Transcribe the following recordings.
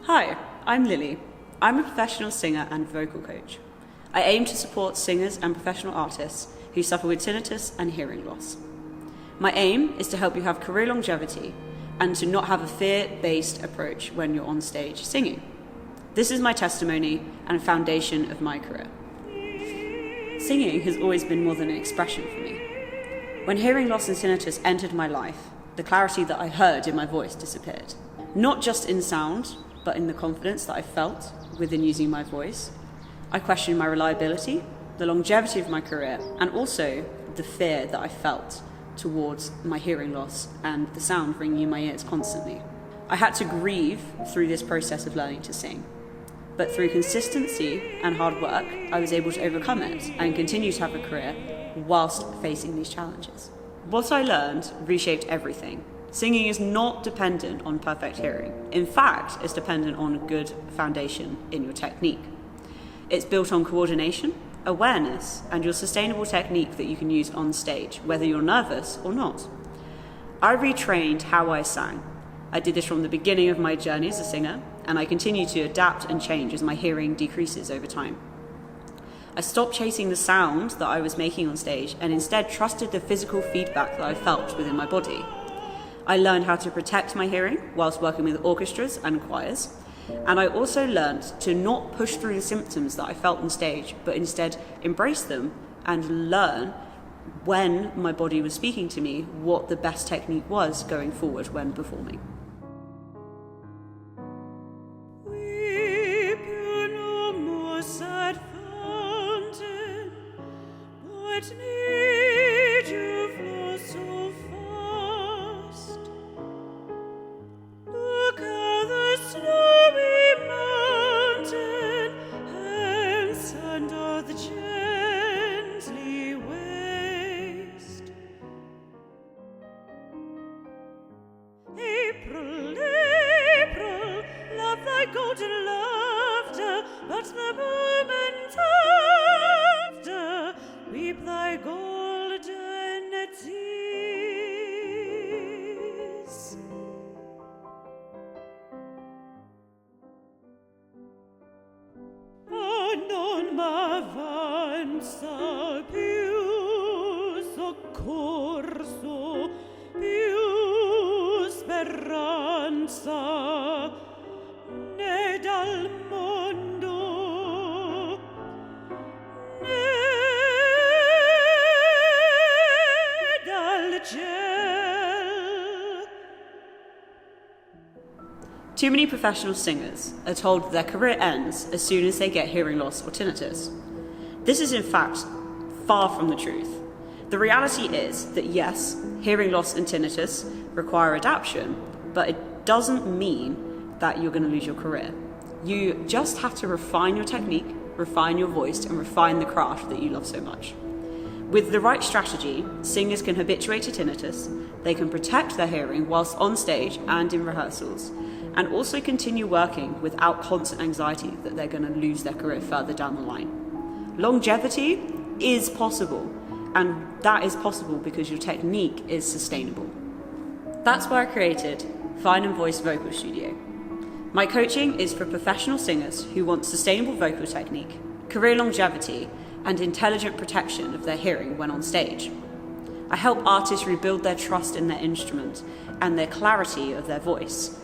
Hi, I'm Lily. I'm a professional singer and vocal coach. I aim to support singers and professional artists who suffer with tinnitus and hearing loss. My aim is to help you have career longevity and to not have a fear-based approach when you're on stage singing. This is my testimony and foundation of my career. Singing has always been more than an expression for me. When hearing loss and tinnitus entered my life, the clarity that I heard in my voice disappeared. Not just in sound, but in the confidence that I felt within using my voice. I questioned my reliability, the longevity of my career, and also the fear that I felt towards my hearing loss and the sound ringing in my ears constantly. I had to grieve through this process of learning to sing. But through consistency and hard work, I was able to overcome it and continue to have a career whilst facing these challenges. What I learned reshaped everything. Singing is not dependent on perfect hearing. In fact, it's dependent on a good foundation in your technique. It's built on coordination, awareness, and your sustainable technique that you can use on stage, whether you're nervous or not. I retrained how I sang. I did this from the beginning of my journey as a singer, and I continue to adapt and change as my hearing decreases over time. I stopped chasing the sound that I was making on stage and instead trusted the physical feedback that I felt within my body. I learned how to protect my hearing whilst working with orchestras and choirs, and I also learned to not push through the symptoms that I felt on stage, but instead embrace them and learn when my body was speaking to me what the best technique was going forward when performing. Golden laughter, but the moment after, weep thy golden tears. Non m'avanza più soccorso, più speranza, né dal mondo, né dal ciel. Too many professional singers are told their career ends as soon as they get hearing loss or tinnitus. This is in fact far from the truth. The reality is that yes, hearing loss and tinnitus require adaptation, but it doesn't mean that you're going to lose your career. You just have to refine your technique, refine your voice, and refine the craft that you love so much. With the right strategy, singers can habituate to tinnitus, they can protect their hearing whilst on stage and in rehearsals, and also continue working without constant anxiety that they're going to lose their career further down the line. Longevity is possible, and that is possible because your technique is sustainable. That's why I created Fine and Voice Vocal Studio. My coaching is for professional singers who want sustainable vocal technique, career longevity, and intelligent protection of their hearing when on stage. I help artists rebuild their trust in their instrument and their clarity of their voice.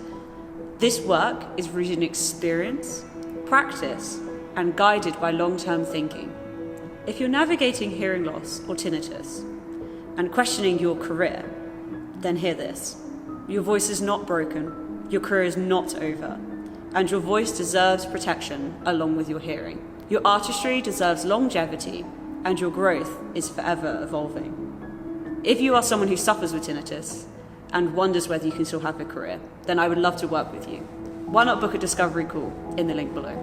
This work is rooted in experience, practice, and guided by long-term thinking. If you're navigating hearing loss or tinnitus and questioning your career, then hear this. Your voice is not broken. Your career is not over, and your voice deserves protection along with your hearing. Your artistry deserves longevity, and your growth is forever evolving. If you are someone who suffers with tinnitus and wonders whether you can still have a career, then I would love to work with you. Why not book a discovery call in the link below?